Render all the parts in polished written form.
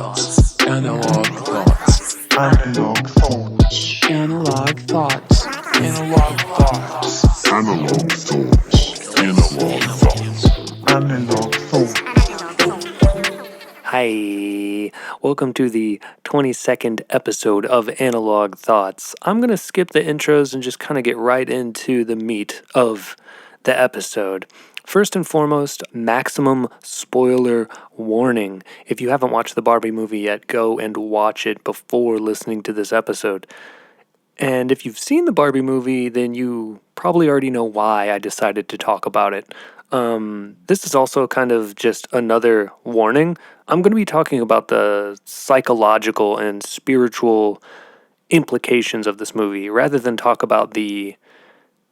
thoughts. Analog thoughts. Analog thoughts. Analog thoughts. Analog thoughts. Analog thoughts. Analog thoughts. Analog thoughts. Hi, welcome to the 22nd episode of Analog Thoughts. I'm going to skip the intros and just kind of get right into the meat of the episode. First and foremost, maximum spoiler warning. If you haven't watched the Barbie movie yet, go and watch it before listening to this episode. And if you've seen the Barbie movie, then you probably already know why I decided to talk about it. This is also kind of just another warning. I'm going to be talking about the psychological and spiritual implications of this movie rather than talk about the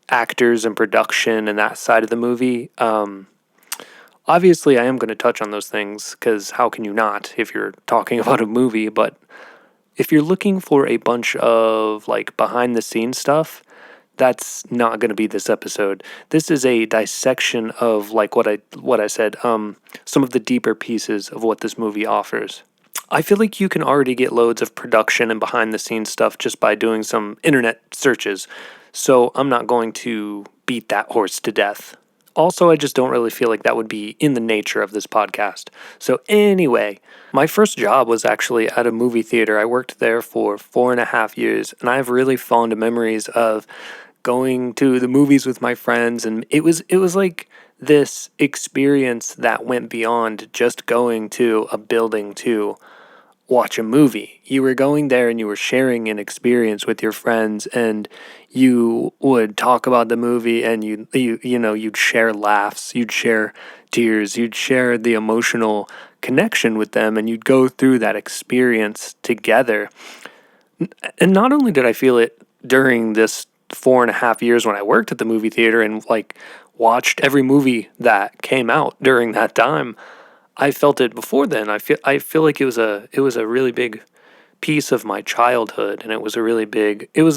actors and production and that side of the movie. Obviously, I am going to touch on those things because how can you not if you're talking about a movie? But if you're looking for a bunch of like behind the scenes stuff, that's not going to be this episode. This is a dissection of like what I said, some of the deeper pieces of what this movie offers. I feel like you can already get loads of production and behind the scenes stuff just by doing some internet searches. So I'm not going to beat that horse to death. Also, I just don't really feel like that would be in the nature of this podcast. So anyway, my first job was actually at a movie theater. I worked there for 4.5 years, and I have really fond memories of going to the movies with my friends, and it was like this experience that went beyond just going to a building to watch a movie. You were going there and you were sharing an experience with your friends, and you would talk about the movie, and you'd share laughs, you'd share tears, you'd share the emotional connection with them, and you'd go through that experience together. And not only did I feel it during this 4.5 years when I worked at the movie theater and like watched every movie that came out during that time, I felt it before then. I feel like it was a really big piece of my childhood, and it was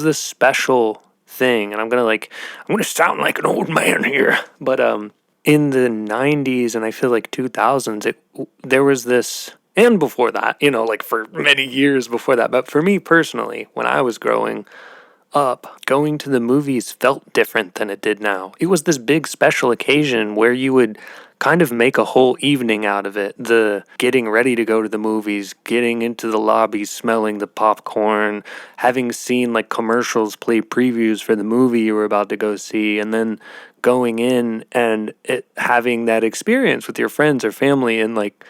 this special thing. And I'm gonna sound like an old man here, but in the 90s and I feel like 2000s, there was this, and before that, like for many years before that. But for me personally, when I was growing up, going to the movies felt different than it did now. It was this big special occasion where you would kind of make a whole evening out of it. The getting ready to go to the movies, getting into the lobby, smelling the popcorn, having seen like commercials play previews for the movie you were about to go see, and then going in and having that experience with your friends or family. And like,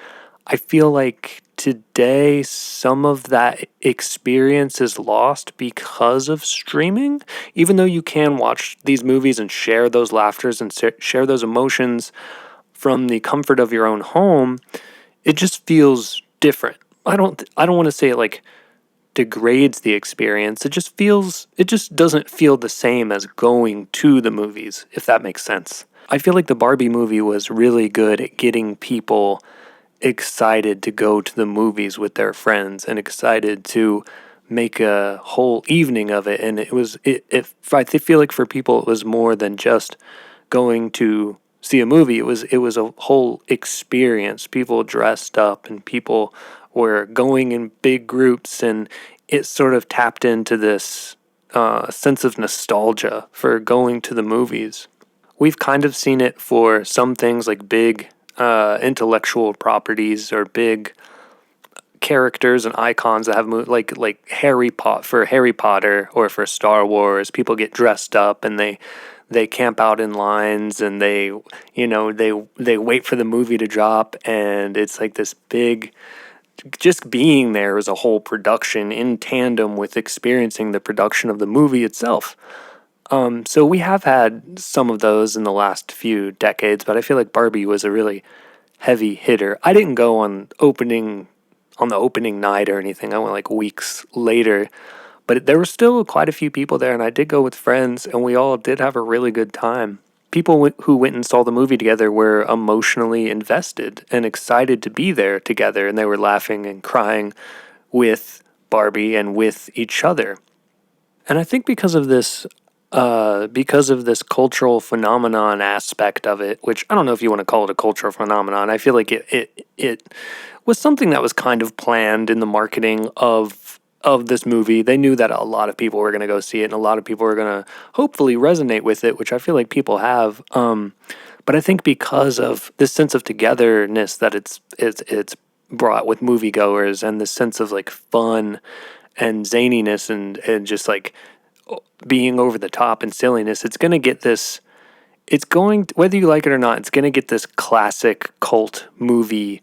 I feel like today some of that experience is lost because of streaming. Even though you can watch these movies and share those laughters and share those emotions from the comfort of your own home, it just feels different. I don't want to say it like degrades the experience. It just doesn't feel the same as going to the movies, if that makes sense. I feel like the Barbie movie was really good at getting people excited to go to the movies with their friends and excited to make a whole evening of it. And I feel like for people it was more than just going to see a movie. It was a whole experience. People dressed up and people were going in big groups, and it sort of tapped into this sense of nostalgia for going to the movies. We've kind of seen it for some things like big intellectual properties or big characters and icons that have like Harry Potter or for Star Wars. People get dressed up and they camp out in lines, and they wait for the movie to drop, and it's like this big, just being there is a whole production in tandem with experiencing the production of the movie itself. So we have had some of those in the last few decades, but I feel like Barbie was a really heavy hitter. I didn't go on the opening night or anything. I went like weeks later, but there were still quite a few people there, and I did go with friends, and we all did have a really good time. People who went and saw the movie together were emotionally invested and excited to be there together, and they were laughing and crying with Barbie and with each other. And I think because of this because of this cultural phenomenon aspect of it, which I don't know if you want to call it a cultural phenomenon. I feel like it was something that was kind of planned in the marketing of this movie. They knew that a lot of people were going to go see it, and a lot of people were going to hopefully resonate with it, which I feel like people have. But I think because of this sense of togetherness that it's brought with moviegoers, and this sense of like fun and zaniness and just like being over the top and silliness, it's going to get this. It's going whether you like it or not, it's going to get this classic cult movie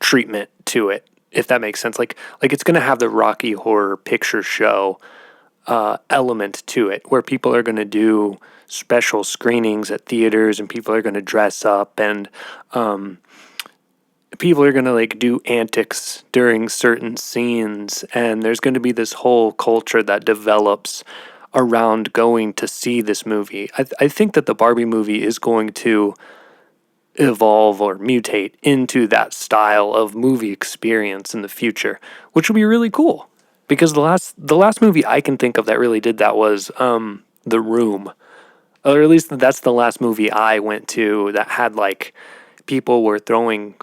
treatment to it, if that makes sense. Like it's going to have the Rocky Horror Picture Show element to it, where people are going to do special screenings at theaters, and people are going to dress up, and people are going to like do antics during certain scenes, and there's going to be this whole culture that develops around going to see this movie. I think that the Barbie movie is going to evolve or mutate into that style of movie experience in the future, which would be really cool. Because the last movie I can think of that really did that was The Room, or at least that's the last movie I went to that had like people were throwing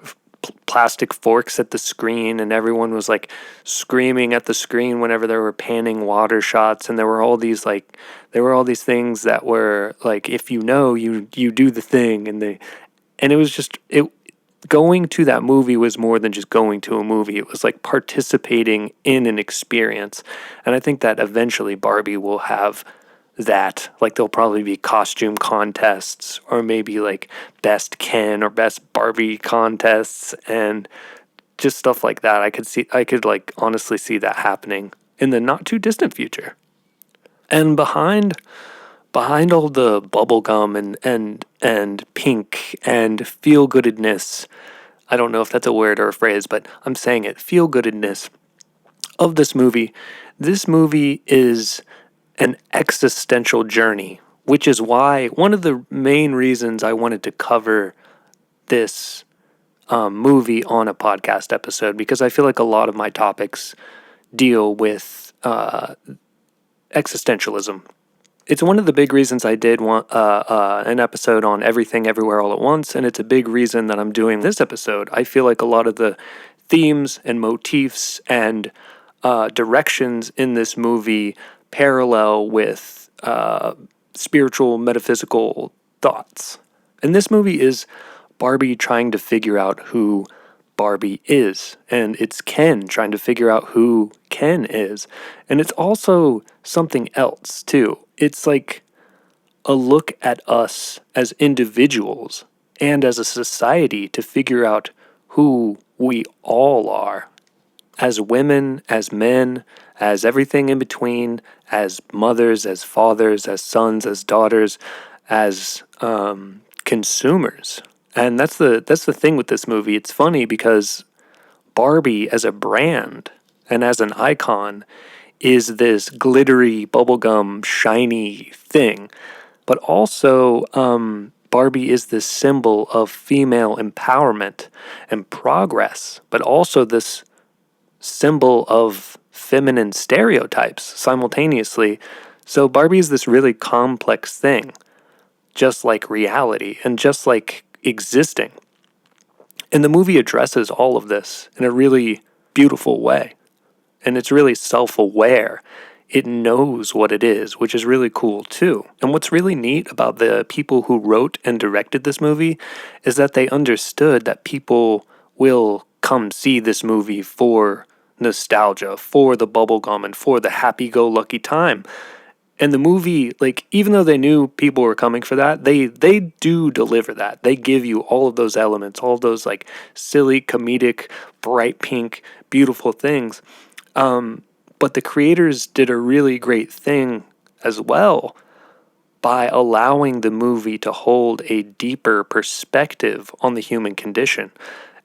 plastic forks at the screen, and everyone was like screaming at the screen whenever there were panning water shots, and there were all these things that were like, if you know, you do the thing, and it was just it going to that movie was more than just going to a movie. It was like participating in an experience. And I think that eventually Barbie will have that. Like there'll probably be costume contests, or maybe like best Ken or best Barbie contests, and just stuff like that. I could like honestly see that happening in the not too distant future. And behind all the bubblegum and pink and feel goodedness, I don't know if that's a word or a phrase, but I'm saying it, feel goodedness of this movie is an existential journey, which is why one of the main reasons I wanted to cover this movie on a podcast episode, because I feel like a lot of my topics deal with existentialism. It's one of the big reasons I did want an episode on Everything Everywhere All at Once, and it's a big reason that I'm doing this episode. I feel like a lot of the themes and motifs and directions in this movie parallel with spiritual, metaphysical thoughts. And this movie is Barbie trying to figure out who Barbie is, and it's Ken trying to figure out who Ken is. And it's also something else too. It's like a look at us as individuals and as a society to figure out who we all are, as women, as men, as everything in between, as mothers, as fathers, as sons, as daughters, as consumers. And that's the thing with this movie. It's funny because Barbie as a brand and as an icon is this glittery, bubblegum, shiny thing. But also, Barbie is this symbol of female empowerment and progress, but also this symbol of feminine stereotypes simultaneously. So Barbie is this really complex thing, just like reality and just like existing. And the movie addresses all of this in a really beautiful way. And it's really self-aware. It knows what it is, which is really cool too. And what's really neat about the people who wrote and directed this movie is that they understood that people will come see this movie for nostalgia, for the bubblegum, and for the happy-go-lucky time. And the movie, like, even though they knew people were coming for that, they do deliver that. They give you all of those elements, all of those, like, silly, comedic, bright pink, beautiful things. But the creators did a really great thing as well by allowing the movie to hold a deeper perspective on the human condition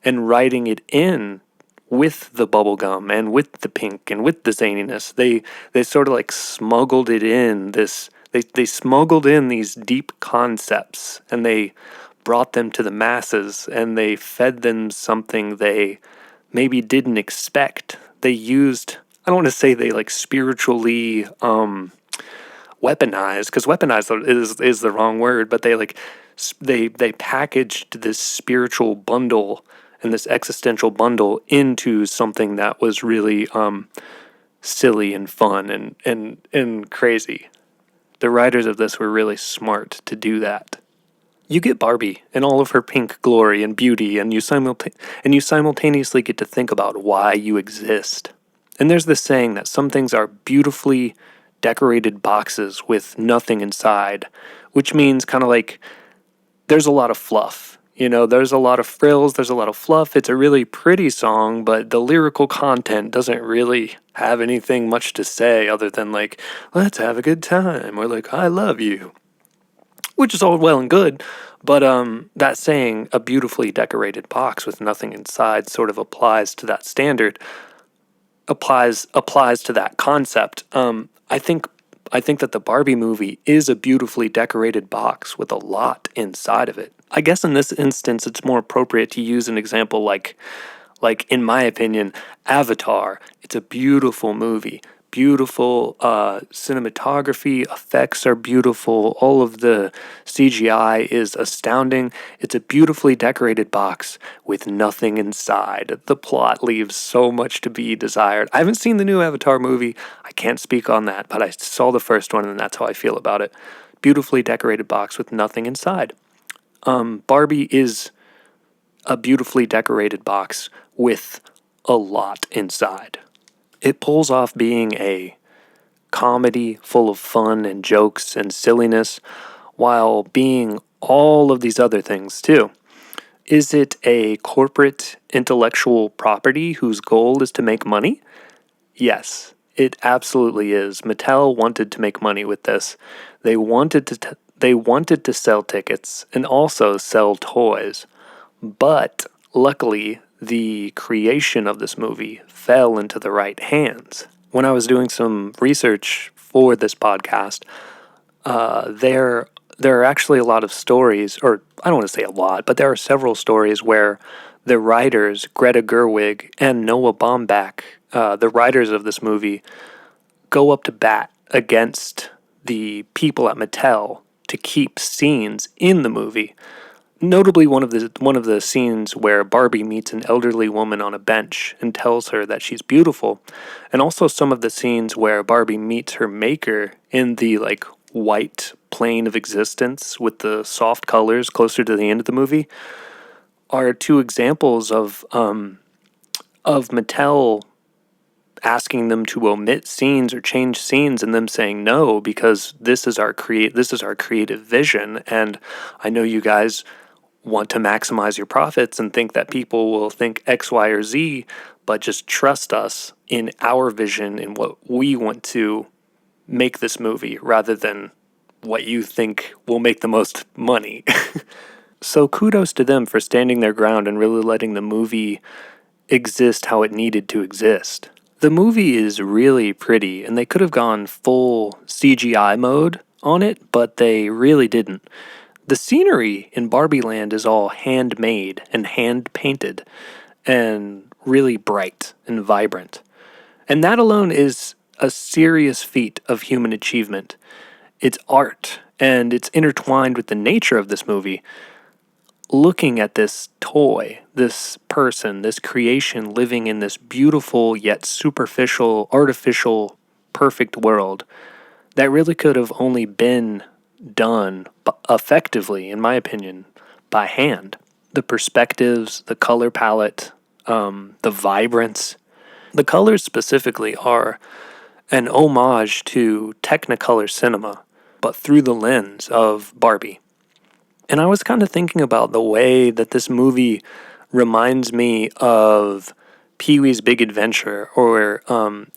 and writing it in with the bubblegum and with the pink and with the zaniness. They sort of like smuggled it in this, they smuggled in these deep concepts, and they brought them to the masses, and they fed them something they maybe didn't expect. They used, I don't want to say they like spiritually weaponized, because weaponized is the wrong word, but they like they packaged this spiritual bundle and this existential bundle into something that was really silly and fun and crazy. The writers of this were really smart to do that. You get Barbie in all of her pink glory and beauty, and you simultaneously get to think about why you exist. And there's this saying that some things are beautifully decorated boxes with nothing inside, which means kind of like there's a lot of fluff. You know, there's a lot of frills, there's a lot of fluff. It's a really pretty song, but the lyrical content doesn't really have anything much to say other than like, let's have a good time, or like, I love you. Which is all well and good, but that saying, a beautifully decorated box with nothing inside, sort of applies to that standard, applies to that concept. I think that the Barbie movie is a beautifully decorated box with a lot inside of it. I guess in this instance, it's more appropriate to use an example like in my opinion, Avatar. It's a beautiful movie. Beautiful cinematography, effects are beautiful, all of the CGI is astounding. It's a beautifully decorated box with nothing inside. The plot leaves so much to be desired. I haven't seen the new Avatar movie, I can't speak on that, but I saw the first one and that's how I feel about it. Beautifully decorated box with nothing inside. Barbie is a beautifully decorated box with a lot inside. It pulls off being a comedy full of fun and jokes and silliness while being all of these other things too. Is it a corporate intellectual property whose goal is to make money? Yes, it absolutely is. Mattel wanted to make money with this. They wanted to sell tickets and also sell toys. But luckily, the creation of this movie fell into the right hands. When I was doing some research for this podcast, there are actually a lot of stories, or I don't want to say a lot, but there are several stories where the writers, Greta Gerwig and Noah Baumbach, the writers of this movie, go up to bat against the people at Mattel to keep scenes in the movie. Notably, one of the scenes where Barbie meets an elderly woman on a bench and tells her that she's beautiful, and also some of the scenes where Barbie meets her maker in the like white plane of existence with the soft colors closer to the end of the movie, are two examples of Mattel asking them to omit scenes or change scenes and them saying no because this is our creative vision, and I know you guys want to maximize your profits and think that people will think X, Y, or Z, but just trust us in our vision and what we want to make this movie rather than what you think will make the most money. So kudos to them for standing their ground and really letting the movie exist how it needed to exist. The movie is really pretty, and they could have gone full CGI mode on it, but they really didn't. The scenery in Barbie Land is all handmade and hand-painted and really bright and vibrant. And that alone is a serious feat of human achievement. It's art, and it's intertwined with the nature of this movie. Looking at this toy, this person, this creation living in this beautiful yet superficial, artificial, perfect world that really could have only been done effectively, in my opinion, by hand. The perspectives, the color palette, the vibrance. The colors specifically are an homage to Technicolor cinema, but through the lens of Barbie. And I was kind of thinking about the way that this movie reminds me of Pee-wee's Big Adventure or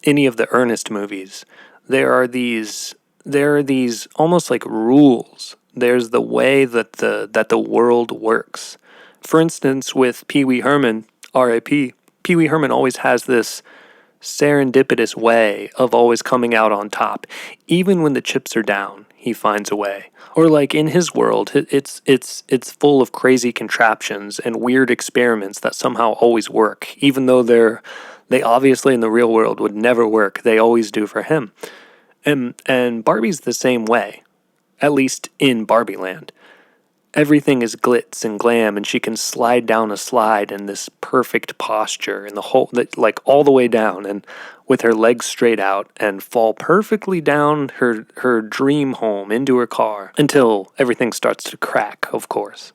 any of the Ernest movies. There are these almost like rules. There's the way that the world works. For instance, with Pee Wee Herman, R.I.P., Pee Wee Herman always has this serendipitous way of always coming out on top. Even when the chips are down, he finds a way. Or like in his world, it's full of crazy contraptions and weird experiments that somehow always work. Even though they obviously in the real world would never work, they always do for him. And Barbie's the same way, at least in Barbie Land. Everything is glitz and glam, and she can slide down a slide in this perfect posture, and the whole, like all the way down, and with her legs straight out, and fall perfectly down her dream home into her car until everything starts to crack, of course.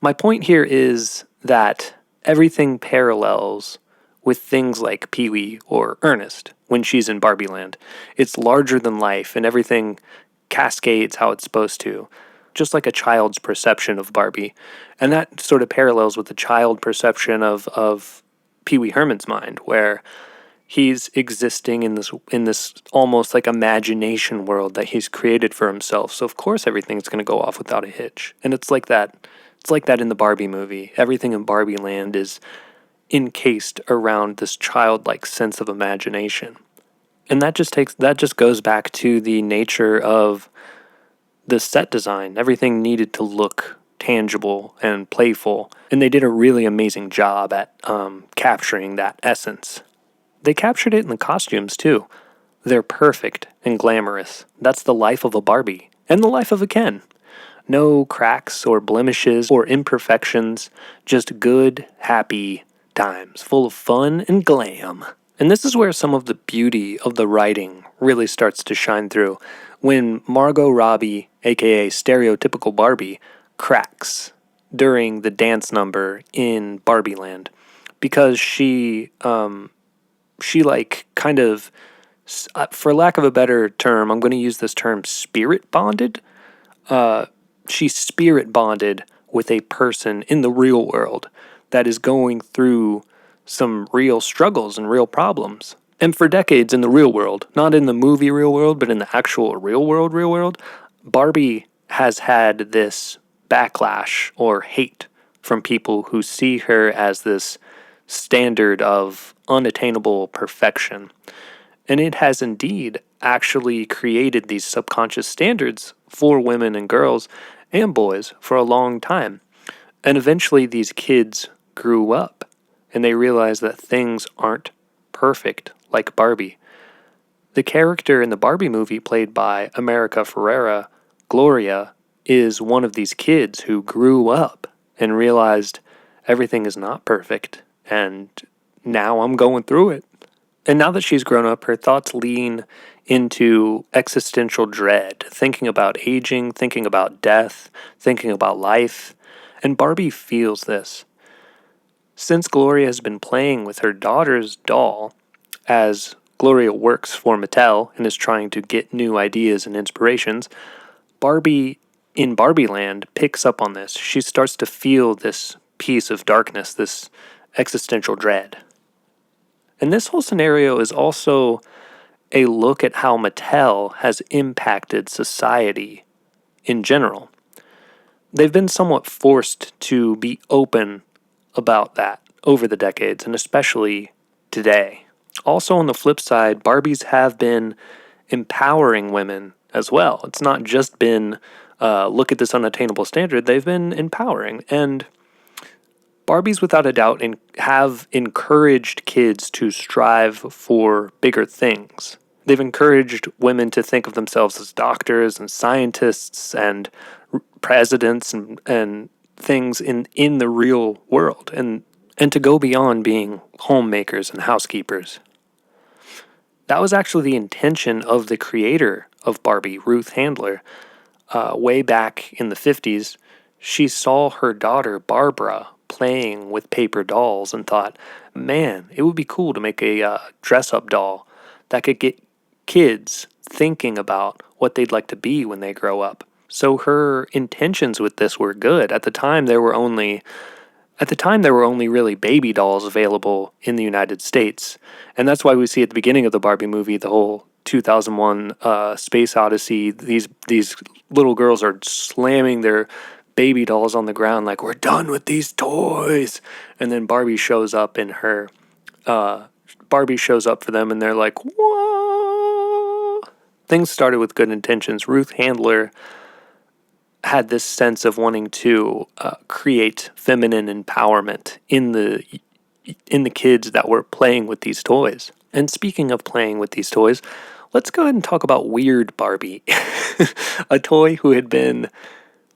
My point here is that everything parallels with things like Pee-wee or Ernest when she's in Barbie Land. It's larger than life, and everything cascades how it's supposed to, just like a child's perception of Barbie. And that sort of parallels with the child perception of Pee-wee Herman's mind, where he's existing in this almost like imagination world that he's created for himself. So of course everything's going to go off without a hitch. And it's like that. It's like that in the Barbie movie. Everything in Barbie Land is encased around this childlike sense of imagination. And that just goes back to the nature of the set design. Everything needed to look tangible and playful, and they did a really amazing job at capturing that essence. They captured it in the costumes too. They're perfect and glamorous. That's the life of a Barbie and the life of a Ken. No cracks or blemishes or imperfections, just good, happy times full of fun and glam. And this is where some of the beauty of the writing really starts to shine through. When Margot Robbie, aka stereotypical Barbie, cracks during the dance number in Barbie Land, because she like kind of, for lack of a better term, I'm going to use this term, spirit bonded. She spirit bonded with a person in the real world that is going through some real struggles and real problems. And for decades in the real world, not in the movie real world, but in the actual real world, Barbie has had this backlash or hate from people who see her as this standard of unattainable perfection. And it has indeed actually created these subconscious standards for women and girls and boys for a long time. And eventually these kids grew up and they realized that things aren't perfect like Barbie. The character in the Barbie movie played by America Ferrera, Gloria, is one of these kids who grew up and realized everything is not perfect, and now I'm going through it. And now that she's grown up, her thoughts lean into existential dread, thinking about aging, thinking about death, thinking about life. And Barbie feels this. Since Gloria has been playing with her daughter's doll, as Gloria works for Mattel and is trying to get new ideas and inspirations, Barbie in Barbie Land picks up on this. She starts to feel this piece of darkness, this existential dread. And this whole scenario is also a look at how Mattel has impacted society in general. They've been somewhat forced to be open about that over the decades, and especially today. Also, on the flip side, Barbies have been empowering women as well. It's not just been, look at this unattainable standard. They've been empowering. And Barbies, without a doubt, have encouraged kids to strive for bigger things. They've encouraged women to think of themselves as doctors and scientists and presidents and things in the real world, and to go beyond being homemakers and housekeepers. That was actually the intention of the creator of Barbie, Ruth Handler, way back in the 50s. She saw her daughter, Barbara, playing with paper dolls and thought, man, it would be cool to make a dress-up doll that could get kids thinking about what they'd like to be when they grow up. So her intentions with this were good. At the time, there were only really baby dolls available in the United States. And that's why we see at the beginning of the Barbie movie, the whole 2001 Space Odyssey, these little girls are slamming their baby dolls on the ground like, we're done with these toys. And then Barbie shows up for them and they're like, whoa. Things started with good intentions. Ruth Handler had this sense of wanting to create feminine empowerment in the kids that were playing with these toys. And speaking of playing with these toys, let's go ahead and talk about Weird Barbie, a toy who had been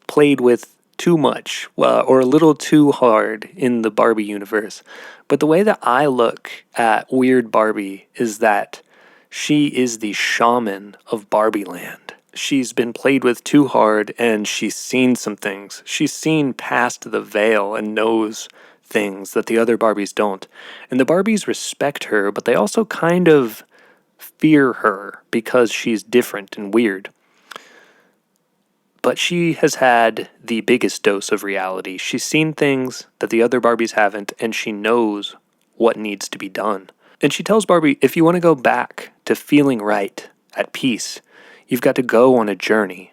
played with too much or a little too hard in the Barbie universe. But the way that I look at Weird Barbie is that she is the shaman of Barbie Land. She's been played with too hard and she's seen some things. She's seen past the veil and knows things that the other Barbies don't. And the Barbies respect her, but they also kind of fear her because she's different and weird. But she has had the biggest dose of reality. She's seen things that the other Barbies haven't, and she knows what needs to be done. And she tells Barbie, if you want to go back to feeling right, at peace, you've got to go on a journey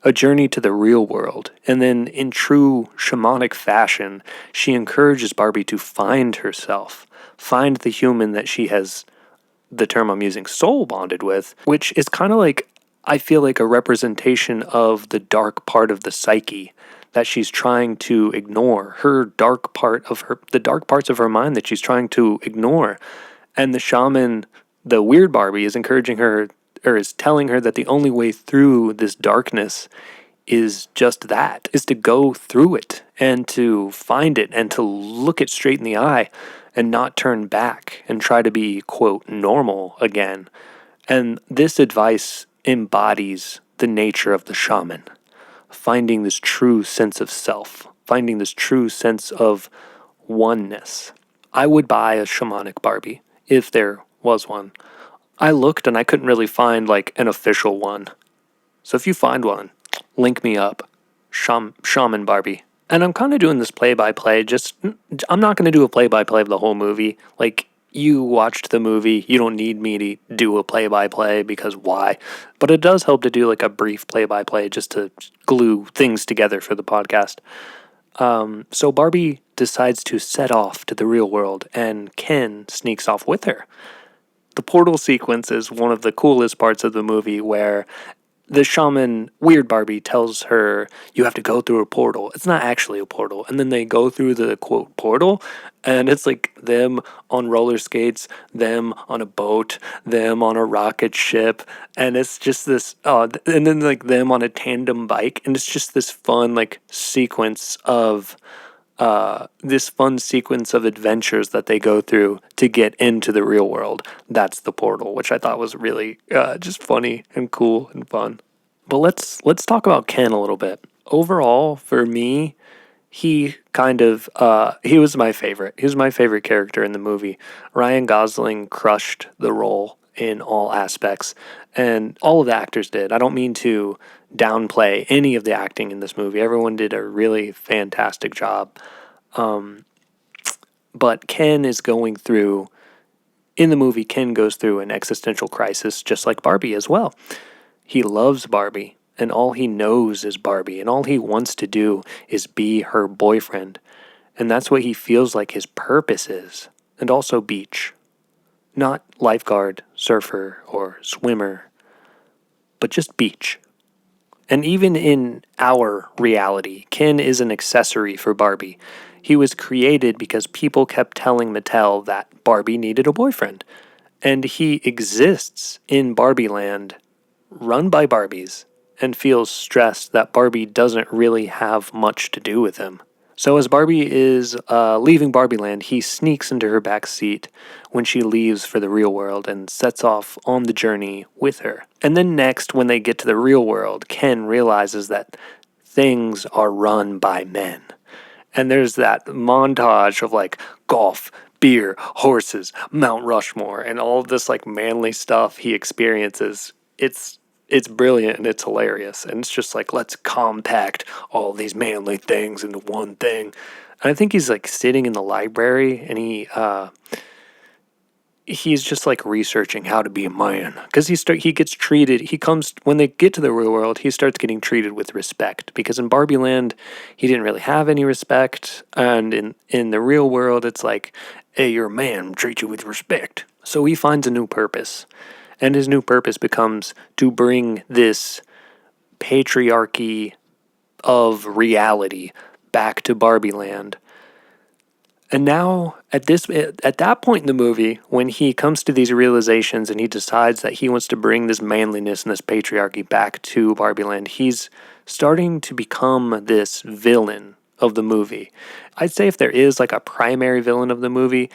to the real world. And then in true shamanic fashion, she encourages Barbie to find herself, find the human that she has, the term I'm using, soul bonded with, which is kind of like, I feel like a representation of the dark part of the psyche that she's trying to ignore, the dark parts of her mind that she's trying to ignore. And the shaman, the weird Barbie, is encouraging her, or is telling her that the only way through this darkness is just that, is to go through it and to find it and to look it straight in the eye and not turn back and try to be, quote, normal again. And this advice embodies the nature of the shaman, finding this true sense of self, finding this true sense of oneness. I would buy a shamanic Barbie if there was one. I looked and I couldn't really find like an official one. So if you find one, link me up. Shaman Barbie. And I'm kind of doing this play-by-play. I'm not going to do a play-by-play of the whole movie. Like, you watched the movie. You don't need me to do a play-by-play because why? But it does help to do like a brief play-by-play just to glue things together for the podcast. So Barbie decides to set off to the real world, and Ken sneaks off with her. The portal sequence is one of the coolest parts of the movie, where the shaman, Weird Barbie, tells her, you have to go through a portal. It's not actually a portal. And then they go through the, quote, portal, and it's like them on roller skates, them on a boat, them on a rocket ship, and it's just this, and then like them on a tandem bike, and it's just this fun, like, sequence of adventures that they go through to get into the real world. That's the portal, which I thought was really just funny and cool and fun. But let's talk about Ken a little bit. Overall, for me, he was my favorite. He was my favorite character in the movie. Ryan Gosling crushed the role in all aspects, and all of the actors did. I don't mean to downplay any of the acting in this movie. Everyone did a really fantastic job. But Ken is going through, in the movie, Ken goes through an existential crisis just like Barbie as well. He loves Barbie, and all he knows is Barbie, and all he wants to do is be her boyfriend. And that's what he feels like his purpose is. And also beach. Not lifeguard, surfer, or swimmer, but just beach. And even in our reality, Ken is an accessory for Barbie. He was created because people kept telling Mattel that Barbie needed a boyfriend. And he exists in Barbie Land, run by Barbies, and feels stressed that Barbie doesn't really have much to do with him. So as Barbie is leaving Barbie Land, he sneaks into her back seat when she leaves for the real world and sets off on the journey with her. And then next, when they get to the real world, Ken realizes that things are run by men. And there's that montage of like golf, beer, horses, Mount Rushmore, and all of this like manly stuff he experiences. It's brilliant and it's hilarious. And it's just like, let's compact all these manly things into one thing. And I think he's like sitting in the library, and he's just like researching how to be a man, because when they get to the real world, he starts getting treated with respect, because in Barbie Land he didn't really have any respect, and in the real world it's like, hey, you're a man, treat you with respect. So he finds a new purpose, and his new purpose becomes to bring this patriarchy of reality back to Barbie Land. And now at that point in the movie, when he comes to these realizations and he decides that he wants to bring this manliness and this patriarchy back to Barbie Land, he's starting to become this villain of the movie. I'd say if there is like a primary villain of the movie,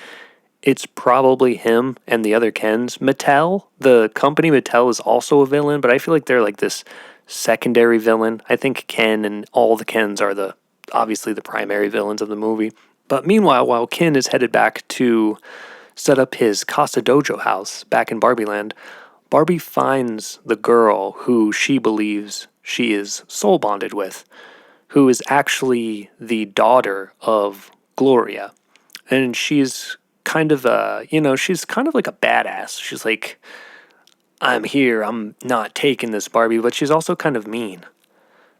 it's probably him and the other Kens. Mattel, the company Mattel, is also a villain, but I feel like they're like this secondary villain. I think Ken and all the Kens are obviously the primary villains of the movie. But meanwhile, while Ken is headed back to set up his Casa Dojo house back in Barbie Land, Barbie finds the girl who she believes she is soul bonded with, who is actually the daughter of Gloria. And she's kind of she's kind of like a badass. She's like, I'm here, I'm not taking this, Barbie, but she's also kind of mean.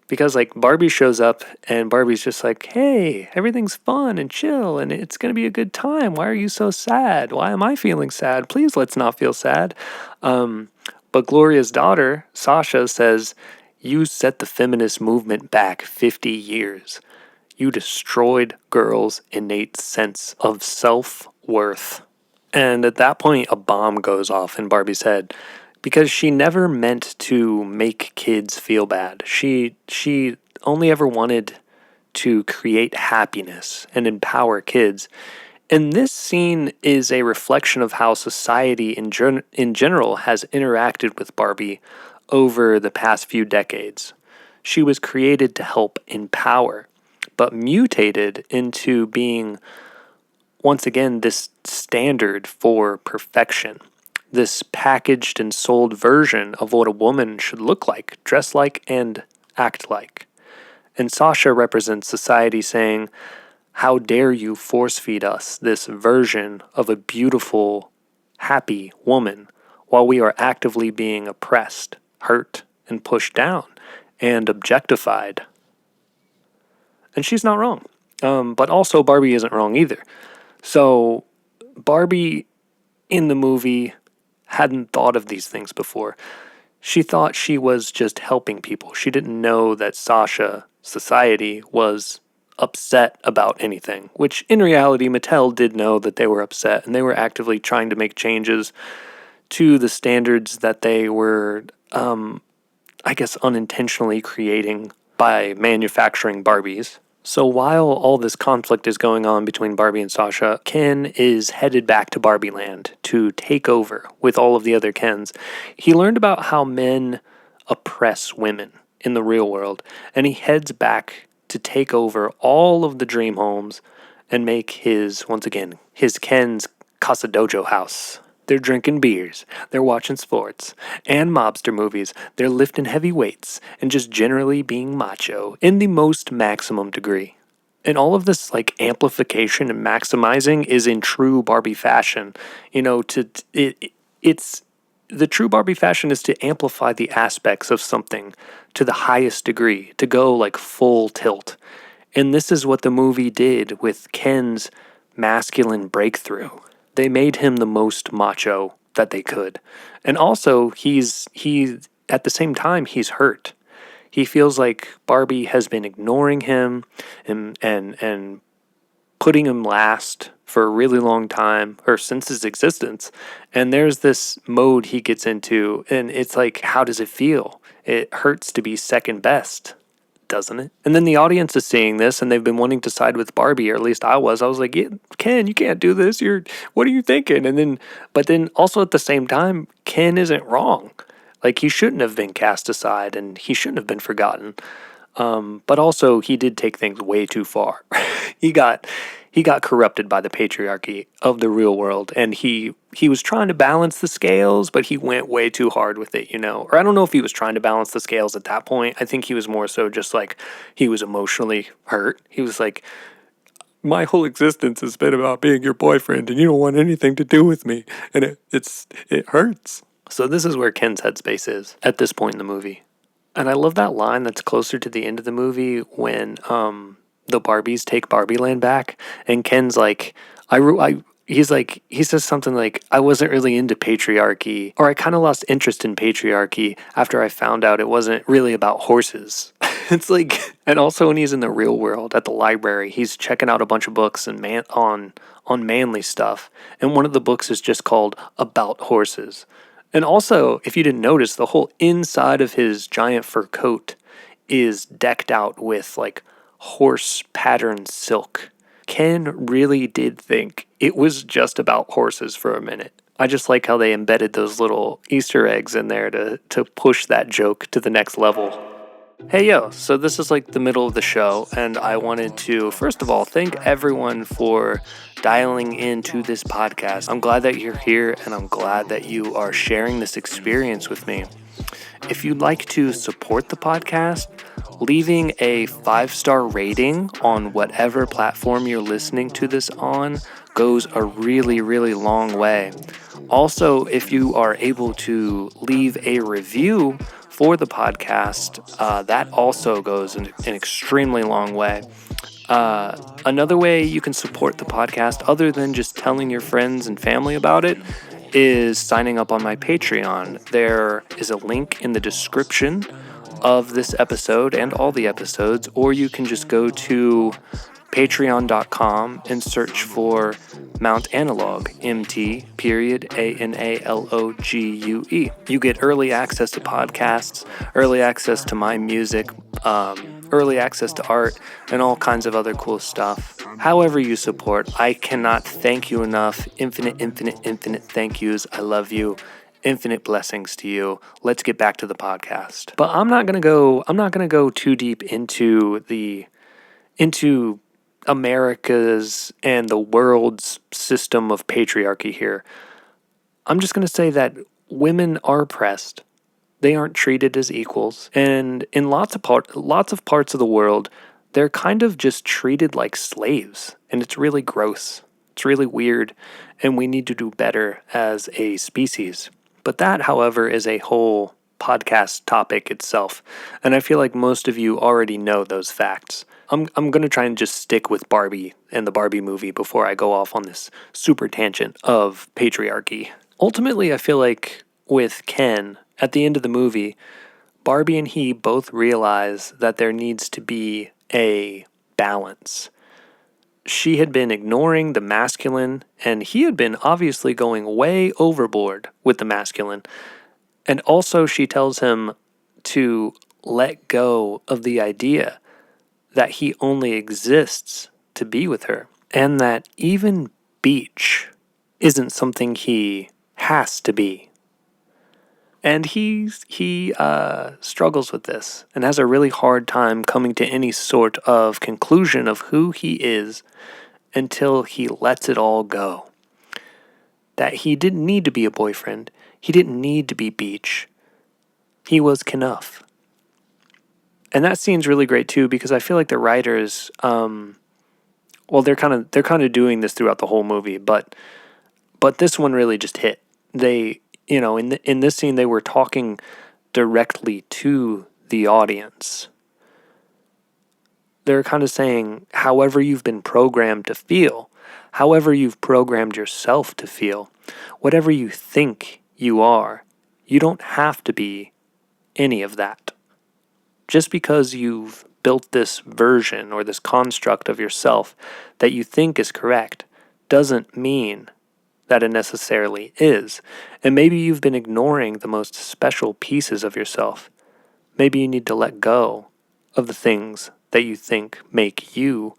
Because like Barbie shows up and Barbie's just like, hey, everything's fun and chill and it's going to be a good time. Why are you so sad? Why am I feeling sad? Please let's not feel sad. But Gloria's daughter, Sasha, says, you set the feminist movement back 50 years. You destroyed girls' innate sense of self-worth. And at that point, a bomb goes off in Barbie's head. Because she never meant to make kids feel bad. She only ever wanted to create happiness and empower kids. And this scene is a reflection of how society in general has interacted with Barbie over the past few decades. She was created to help empower, but mutated into being, once again, this standard for perfection. This packaged and sold version of what a woman should look like, dress like, and act like. And Sasha represents society saying, how dare you force feed us this version of a beautiful, happy woman while we are actively being oppressed, hurt, and pushed down, and objectified. And she's not wrong. But also Barbie isn't wrong either. So Barbie in the movie hadn't thought of these things before. She thought she was just helping people. She didn't know that Sasha, society, was upset about anything, which in reality Mattel did know that they were upset and they were actively trying to make changes to the standards that they were, I guess, unintentionally creating by manufacturing Barbies. So while all this conflict is going on between Barbie and Sasha, Ken is headed back to Barbie Land to take over with all of the other Kens. He learned about how men oppress women in the real world, and he heads back to take over all of the dream homes and make his Ken's Casa Dojo house. They're drinking beers, they're watching sports and mobster movies, they're lifting heavy weights and just generally being macho in the most maximum degree. And all of this like amplification and maximizing is in true Barbie fashion. It's the true Barbie fashion is to amplify the aspects of something to the highest degree, to go like full tilt. And this is what the movie did with Ken's masculine breakthrough. They made him the most macho that they could. And also he at the same time he's hurt. He feels like Barbie has been ignoring him and putting him last for a really long time, or since his existence. And there's this mode he gets into, and it's like, how does it feel? It hurts to be second best, doesn't it? And then the audience is seeing this, and they've been wanting to side with Barbie, or at least I was. I was like, yeah, Ken, you can't do this. What are you thinking? But then also at the same time, Ken isn't wrong. Like, he shouldn't have been cast aside, and he shouldn't have been forgotten. But also, he did take things way too far. He got corrupted by the patriarchy of the real world, and he was trying to balance the scales, but he went way too hard with it, Or I don't know if he was trying to balance the scales at that point. I think he was more so just like, he was emotionally hurt. He was like, my whole existence has been about being your boyfriend, and you don't want anything to do with me, and it hurts. So this is where Ken's headspace is at this point in the movie. And I love that line that's closer to the end of the movie when the Barbies take Barbie Land back, and Ken's like, he says something like, I wasn't really into patriarchy, or I kind of lost interest in patriarchy after I found out it wasn't really about horses. It's like, and also when he's in the real world at the library, he's checking out a bunch of books and on manly stuff. And one of the books is just called About Horses. And also, if you didn't notice, the whole inside of his giant fur coat is decked out with like horse pattern silk. Ken really did think it was just about horses for a minute. I just like how they embedded those little Easter eggs in there to push that joke to the next level. Hey yo, so this is like the middle of the show, and I wanted to, first of all, thank everyone for dialing into this podcast. I'm glad that you're here, and I'm glad that you are sharing this experience with me. If you'd like to support the podcast, leaving a 5-star rating on whatever platform you're listening to this on goes a really, really long way. Also, if you are able to leave a review for the podcast, that also goes an extremely long way. Another way you can support the podcast, other than just telling your friends and family about it, is signing up on my Patreon. There is a link in the description of this episode and all the episodes, or you can just go to patreon.com and search for Mount Analogue, MT.ANALOGUE. You get early access to podcasts, early access to my music, early access to art, and all kinds of other cool stuff. However you support, I cannot thank you enough. Infinite thank yous. I love you. Infinite blessings to you. Let's get back to the podcast. But I'm not gonna go too deep into America's and the world's system of patriarchy here. I'm just gonna say that women are oppressed. They aren't treated as equals, and in lots of parts of the world, they're kind of just treated like slaves, and it's really gross. It's really weird, and we need to do better as a species. But that, however, is a whole podcast topic itself, and I feel like most of you already know those facts. I'm going to try and just stick with Barbie and the Barbie movie before I go off on this super tangent of patriarchy. Ultimately, I feel like with Ken, at the end of the movie, Barbie and he both realize that there needs to be a balance. She had been ignoring the masculine, and he had been obviously going way overboard with the masculine. And also she tells him to let go of the idea that he only exists to be with her, and that even beach isn't something he has to be. And he struggles with this and has a really hard time coming to any sort of conclusion of who he is until he lets it all go. That he didn't need to be a boyfriend. He didn't need to be Beach. He was Kenough. And that scene's really great too, because I feel like the writers, they're kind of doing this throughout the whole movie, but this one really just hit. They, in this scene, they were talking directly to the audience. They're kind of saying, however you've been programmed to feel, however you've programmed yourself to feel, whatever you think you are, you don't have to be any of that. Just because you've built this version or this construct of yourself that you think is correct doesn't mean that it necessarily is. And maybe you've been ignoring the most special pieces of yourself. Maybe you need to let go of the things that you think make you,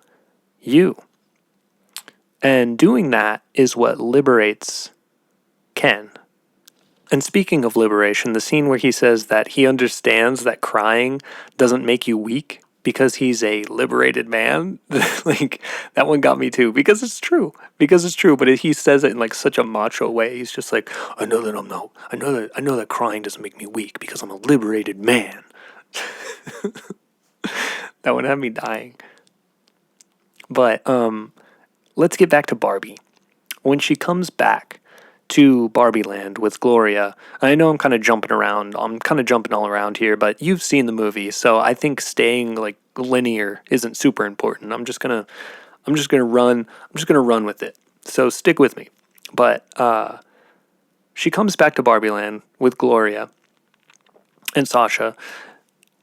you. And doing that is what liberates Ken. And speaking of liberation, the scene where he says that he understands that crying doesn't make you weak because he's a liberated man, like, that one got me too, because it's true, but he says it in like such a macho way. He's just like, I know that crying doesn't make me weak because I'm a liberated man. That one had me dying. But let's get back to Barbie. When she comes back to Barbie Land with Gloria, I know I'm kind of jumping all around here, but you've seen the movie, so I think staying like linear isn't super important. I'm just gonna run with it. So stick with me. But she comes back to Barbie Land with Gloria and Sasha,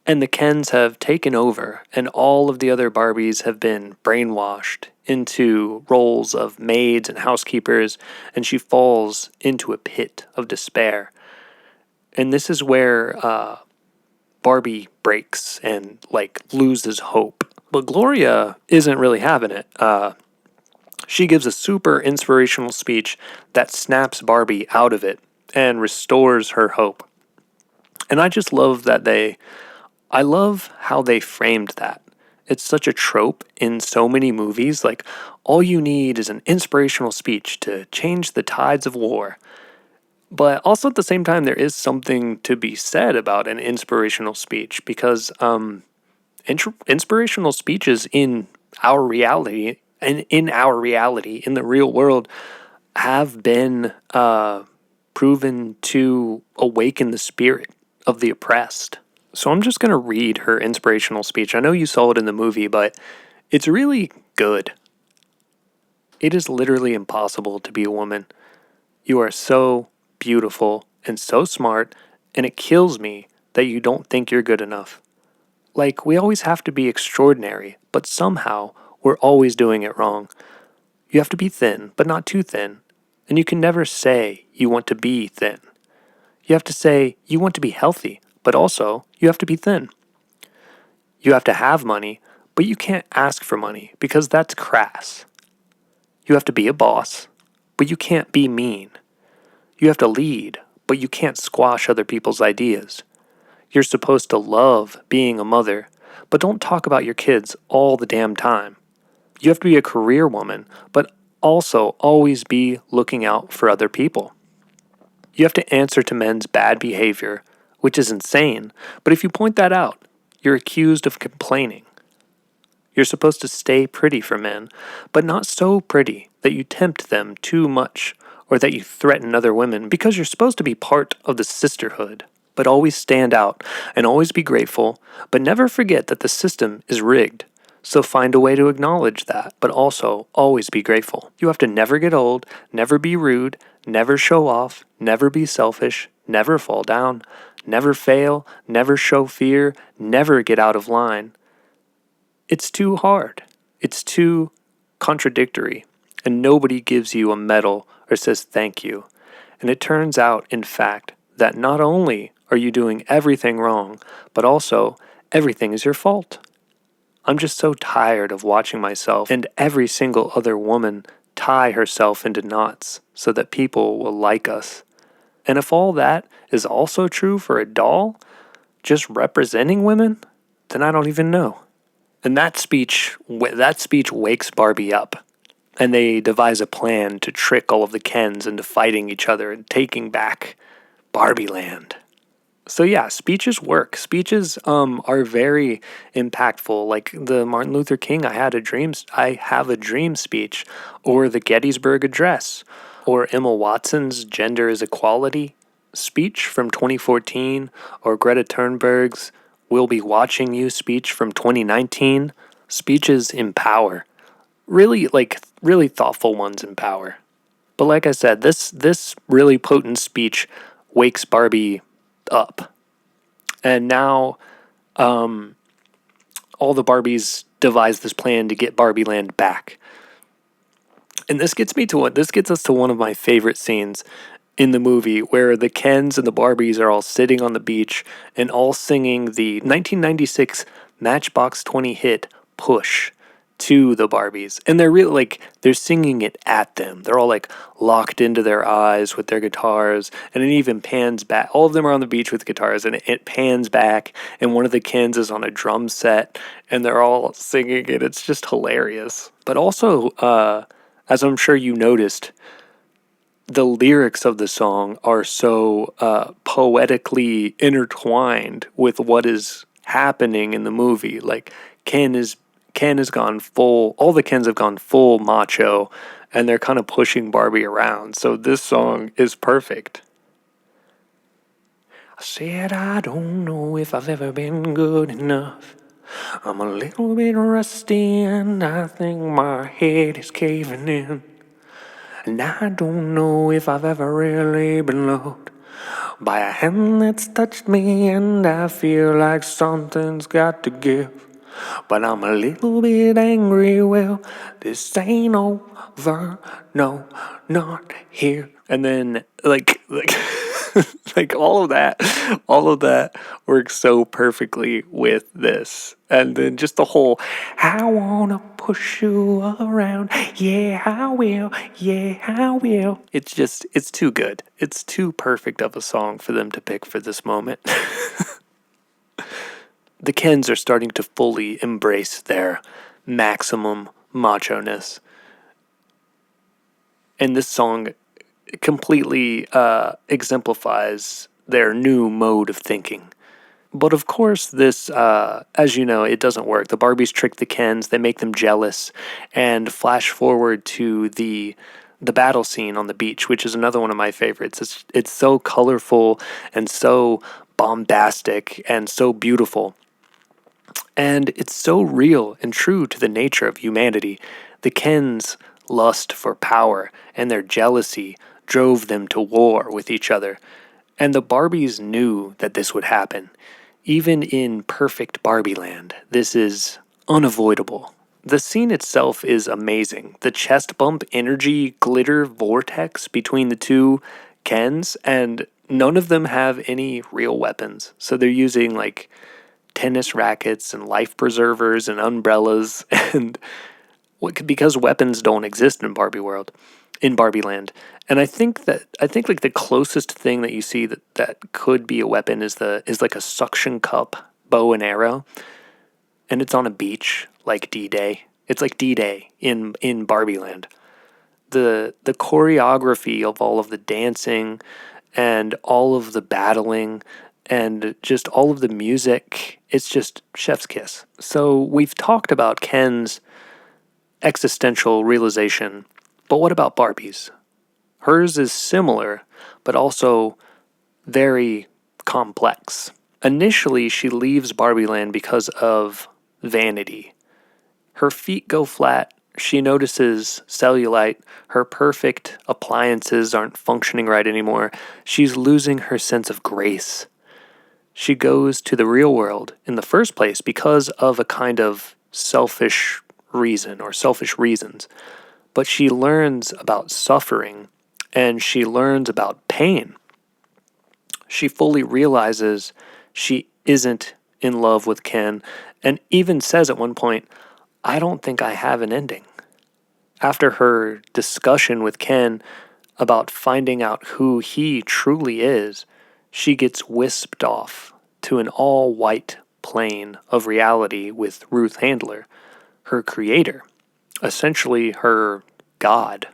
And the Kens have taken over, and all of the other Barbies have been brainwashed into roles of maids and housekeepers, and she falls into a pit of despair. And this is where Barbie breaks and loses hope. But Gloria isn't really having it. She gives a super inspirational speech that snaps Barbie out of it and restores her hope. And I just love I love how they framed that. It's such a trope in so many movies. Like, all you need is an inspirational speech to change the tides of war. But also at the same time, there is something to be said about an inspirational speech because inspirational speeches in our reality and in the real world, have been proven to awaken the spirit of the oppressed. So I'm just going to read her inspirational speech. I know you saw it in the movie, but it's really good. It is literally impossible to be a woman. You are so beautiful and so smart, and it kills me that you don't think you're good enough. Like, we always have to be extraordinary, but somehow we're always doing it wrong. You have to be thin, but not too thin. And you can never say you want to be thin. You have to say you want to be healthy, but also you have to be thin. You have to have money, but you can't ask for money because that's crass. You have to be a boss, but you can't be mean. You have to lead, but you can't squash other people's ideas. You're supposed to love being a mother, but don't talk about your kids all the damn time. You have to be a career woman, but also always be looking out for other people. You have to answer to men's bad behavior, which is insane, but if you point that out, you're accused of complaining. You're supposed to stay pretty for men, but not so pretty that you tempt them too much or that you threaten other women because you're supposed to be part of the sisterhood. But always stand out and always be grateful, but never forget that the system is rigged. So find a way to acknowledge that, but also always be grateful. You have to never get old, never be rude, never show off, never be selfish, never fall down, never fail, never show fear, never get out of line. It's too hard. It's too contradictory, and nobody gives you a medal or says thank you. And it turns out, in fact, that not only are you doing everything wrong, but also everything is your fault. I'm just so tired of watching myself and every single other woman tie herself into knots so that people will like us. And if all that is also true for a doll, just representing women, then I don't even know. And that speech wakes Barbie up. And they devise a plan to trick all of the Kens into fighting each other and taking back Barbie Land. So yeah, speeches work. Speeches are very impactful. Like the Martin Luther King I Have a Dream speech, or the Gettysburg Address, or Emma Watson's Gender is Equality speech from 2014, or Greta Thunberg's We'll Be Watching You speech from 2019. Speeches empower. Really thoughtful ones empower. But like I said, this really potent speech wakes Barbie up. And now all the Barbies devise this plan to get Barbie Land back. And this gets us to one of my favorite scenes in the movie, where the Kens and the Barbies are all sitting on the beach and all singing the 1996 Matchbox 20 hit Push to the Barbies. And they're really they're singing it at them. They're all locked into their eyes with their guitars, and it even pans back. All of them are on the beach with guitars, and it pans back, and one of the Kens is on a drum set, and they're all singing it. It's just hilarious. But also, as I'm sure you noticed, the lyrics of the song are so poetically intertwined with what is happening in the movie. Ken has gone full, all the Kens have gone full macho, and they're kind of pushing Barbie around. So this song is perfect. I said, I don't know if I've ever been good enough. I'm a little bit rusty and I think my head is caving in. And I don't know if I've ever really been loved. by a hand that's touched me, and I feel like something's got to give. But I'm a little bit angry, well, this ain't over, no, not here. And then, like all of that works so perfectly with this. And then just the whole, I wanna push you around, yeah, I will, yeah, I will. It's too good. It's too perfect of a song for them to pick for this moment. The Kens are starting to fully embrace their maximum macho-ness. And this song completely exemplifies their new mode of thinking. But of course, this, as you know, it doesn't work. The Barbies trick the Kens, they make them jealous, and flash forward to the battle scene on the beach, which is another one of my favorites. It's so colorful and so bombastic and so beautiful. And it's so real and true to the nature of humanity. The Kens' lust for power and their jealousy drove them to war with each other. And the Barbies knew that this would happen. Even in perfect Barbie land, this is unavoidable. The scene itself is amazing. The chest bump energy glitter vortex between the two Kens, and none of them have any real weapons. So they're using like tennis rackets and life preservers and umbrellas and because weapons don't exist in Barbie Land. And I think like the closest thing that you see that could be a weapon is like a suction cup bow and arrow, and it's on a beach like D-Day. It's like D-Day in Barbie Land. The choreography of all of the dancing and all of the battling and just all of the music, it's just chef's kiss. So we've talked about Ken's existential realization, but what about Barbie's? Hers is similar, but also very complex. Initially, she leaves Barbie Land because of vanity. Her feet go flat. She notices cellulite. Her perfect appliances aren't functioning right anymore. She's losing her sense of grace. She goes to the real world in the first place because of a kind of selfish reason or selfish reasons. But she learns about suffering and she learns about pain. She fully realizes she isn't in love with Ken and even says at one point, I don't think I have an ending. After her discussion with Ken about finding out who he truly is, she gets whisked off to an all-white plane of reality with Ruth Handler, her creator, essentially her god.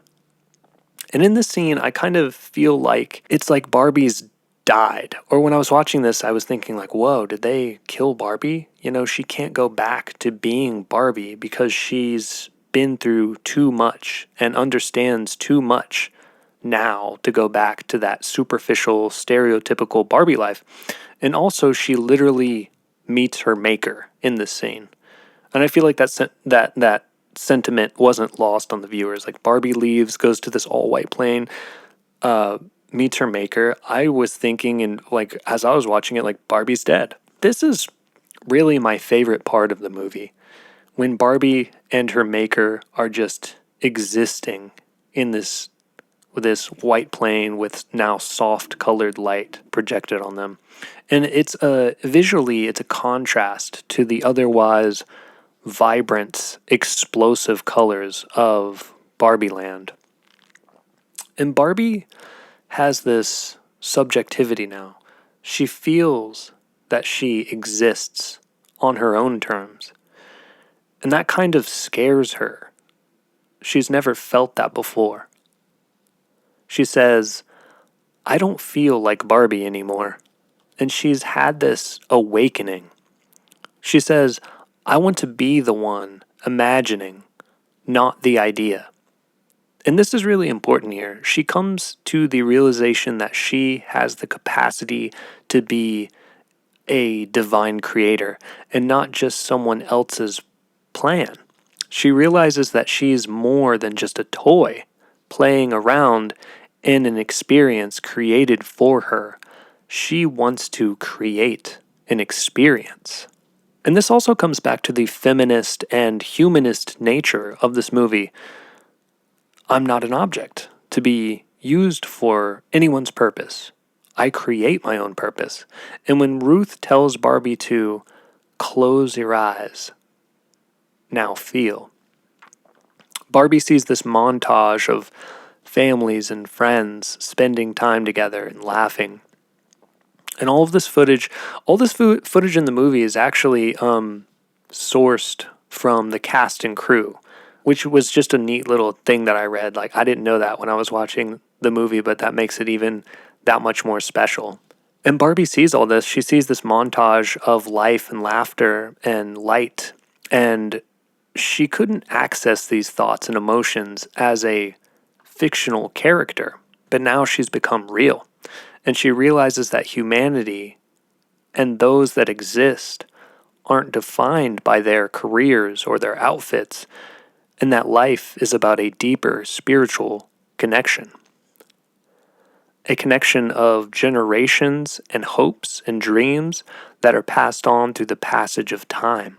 And in this scene, I kind of feel like it's like Barbie's died. Or when I was watching this, I was thinking like, whoa, did they kill Barbie? You know, she can't go back to being Barbie because she's been through too much and understands too much now to go back to that superficial, stereotypical Barbie life. And also, she literally meets her maker in this scene. And I feel like that sentiment wasn't lost on the viewers. Like Barbie leaves, goes to this all-white plane, meets her maker. I was thinking, and like as I was watching it, like Barbie's dead. This is really my favorite part of the movie. When Barbie and her maker are just existing in this white plane with now soft colored light projected on them. And it's visually it's a contrast to the otherwise vibrant, explosive colors of Barbie Land. And Barbie has this subjectivity now. She feels that she exists on her own terms. And that kind of scares her. She's never felt that before. She says, I don't feel like Barbie anymore. And she's had this awakening. She says, I want to be the one imagining, not the idea. And this is really important here. She comes to the realization that she has the capacity to be a divine creator and not just someone else's plan. She realizes that she's more than just a toy playing around in an experience created for her. She wants to create an experience. And this also comes back to the feminist and humanist nature of this movie. I'm not an object to be used for anyone's purpose. I create my own purpose. And when Ruth tells Barbie to close your eyes, now feel, Barbie sees this montage of families and friends spending time together and laughing. And all this footage in the movie is actually sourced from the cast and crew, which was just a neat little thing that I read. Like, I didn't know that when I was watching the movie, but that makes it even that much more special. And Barbie sees all this. She sees this montage of life and laughter and light, and she couldn't access these thoughts and emotions as a fictional character, but now she's become real. And she realizes that humanity and those that exist aren't defined by their careers or their outfits, and that life is about a deeper spiritual connection. A connection of generations and hopes and dreams that are passed on through the passage of time.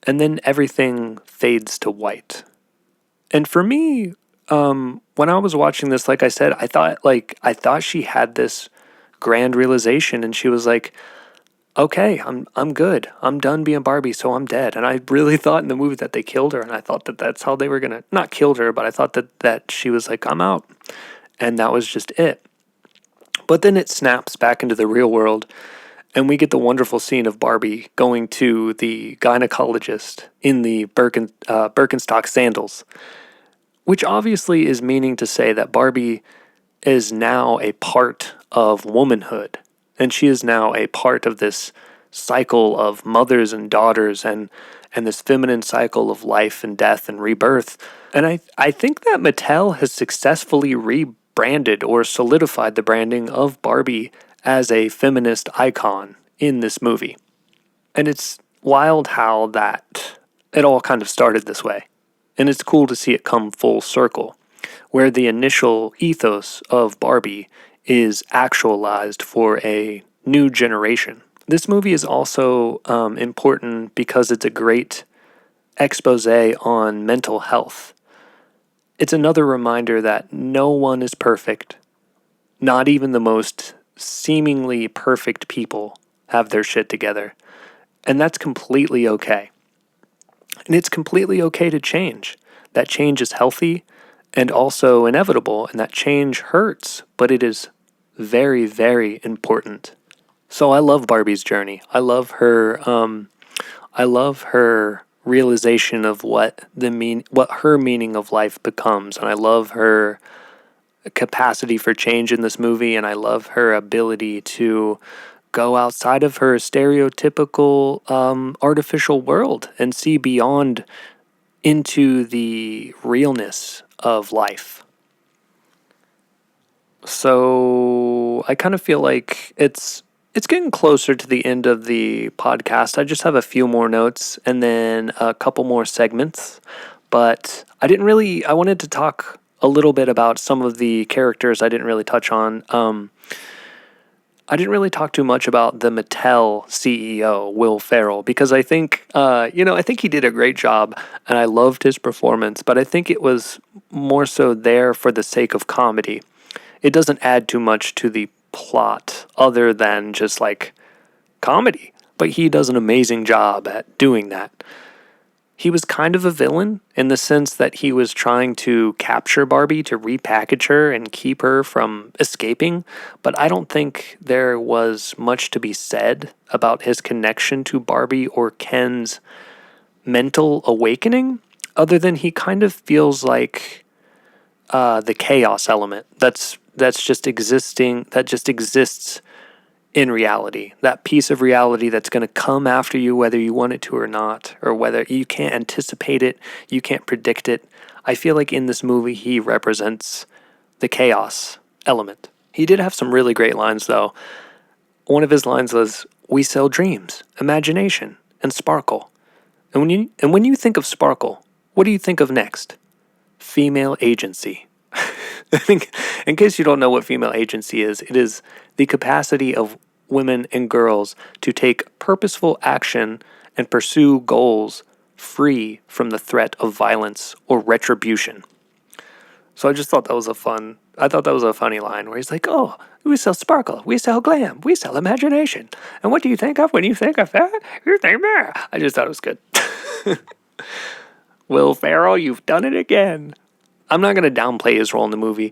And then everything fades to white. And for me, when I was watching this, like I said, I thought she had this grand realization, and she was like, "Okay, I'm good. I'm done being Barbie, so I'm dead." And I really thought in the movie that they killed her, and I thought that that's how they were gonna not killed her, but I thought that she was like, "I'm out," and that was just it. But then it snaps back into the real world, and we get the wonderful scene of Barbie going to the gynecologist in the Birkenstock sandals, which obviously is meaning to say that Barbie is now a part of womanhood, and she is now a part of this cycle of mothers and daughters and this feminine cycle of life and death and rebirth. And I think that Mattel has successfully rebranded or solidified the branding of Barbie as a feminist icon in this movie. And it's wild how that it all kind of started this way. And it's cool to see it come full circle, where the initial ethos of Barbie is actualized for a new generation. This movie is also important because it's a great expose on mental health. It's another reminder that no one is perfect. Not even the most seemingly perfect people have their shit together. And that's completely okay. And it's completely okay to change. That change is healthy and also inevitable, and that change hurts, but it is very, very important. So I love Barbie's journey. I love her realization of what her meaning of life becomes, and I love her capacity for change in this movie, and I love her ability to go outside of her stereotypical artificial world and see beyond into the realness of life. So I kind of feel like it's getting closer to the end of the podcast. I just have a few more notes and then a couple more segments, but I wanted to talk a little bit about some of the characters I didn't really touch on. I didn't really talk too much about the Mattel CEO, Will Ferrell, because I think, I think he did a great job, and I loved his performance, but I think it was more so there for the sake of comedy. It doesn't add too much to the plot other than just like comedy, but he does an amazing job at doing that. He was kind of a villain in the sense that he was trying to capture Barbie to repackage her and keep her from escaping, but I don't think there was much to be said about his connection to Barbie or Ken's mental awakening, other than he kind of feels like the chaos element that just exists in reality, that piece of reality that's going to come after you whether you want it to or not, or whether you can't anticipate it, you can't predict it. I feel like in this movie he represents the chaos element. He did have some really great lines though. One of his lines was, "We sell dreams, imagination, and sparkle." And when you think of sparkle, what do you think of next? Female agency. I think, in case you don't know what female agency is, it is the capacity of women and girls to take purposeful action and pursue goals free from the threat of violence or retribution. So I just thought that was a funny line where he's like, oh, we sell sparkle, we sell glam, we sell imagination. And what do you think of when you think of that? You think that. I just thought it was good. Will Ferrell, you've done it again. I'm not going to downplay his role in the movie.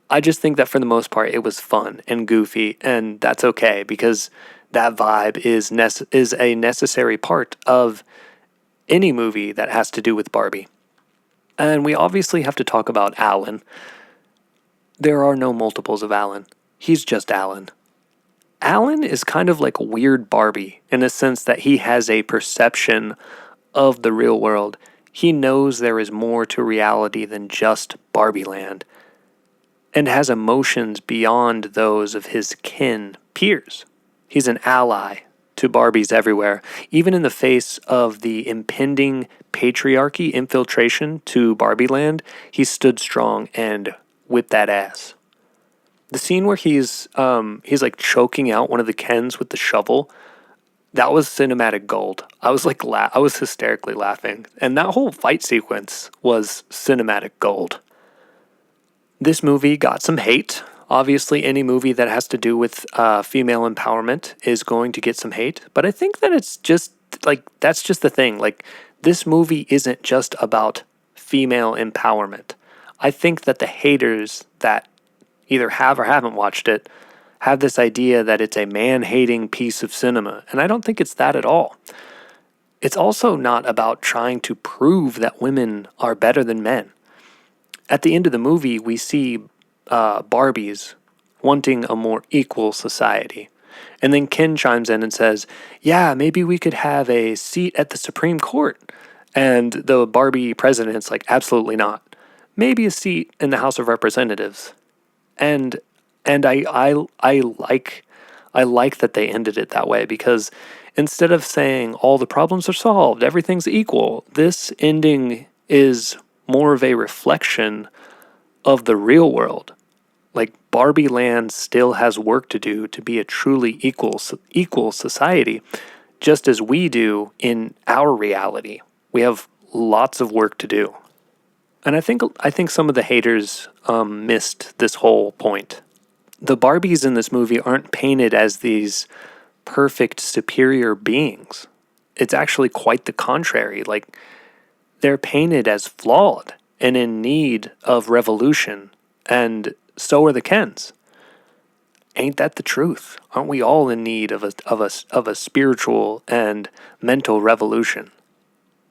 I just think that for the most part, it was fun and goofy, and that's okay because that vibe is a necessary part of any movie that has to do with Barbie. And we obviously have to talk about Alan. There are no multiples of Alan. He's just Alan. Alan is kind of like a weird Barbie in the sense that he has a perception of the real world. He knows there is more to reality than just Barbie Land and has emotions beyond those of his kin peers. He's an ally to Barbies everywhere, even in the face of the impending patriarchy infiltration to Barbie Land. He stood strong and whipped that ass. The scene where he's like choking out one of the Kens with the shovel, that was cinematic gold. I was like I was hysterically laughing, and that whole fight sequence was cinematic gold. This movie got some hate. Obviously, any movie that has to do with female empowerment is going to get some hate. But I think that it's just, like, that's just the thing. Like, this movie isn't just about female empowerment. I think that the haters that either have or haven't watched it have this idea that it's a man-hating piece of cinema. And I don't think it's that at all. It's also not about trying to prove that women are better than men. At the end of the movie, we see Barbies wanting a more equal society. And then Ken chimes in and says, yeah, maybe we could have a seat at the Supreme Court. And the Barbie president's like, absolutely not. Maybe a seat in the House of Representatives. And I like that they ended it that way, because instead of saying all the problems are solved, everything's equal, this ending is more of a reflection of the real world. Like, Barbie Land still has work to do to be a truly equal society, just as we do in our reality. We have lots of work to do. And I think some of the haters missed this whole point. The Barbies in this movie aren't painted as these perfect, superior beings. It's actually quite the contrary. Like, they're painted as flawed and in need of revolution, and so are the Kens. Ain't that the truth? Aren't we all in need of a spiritual and mental revolution?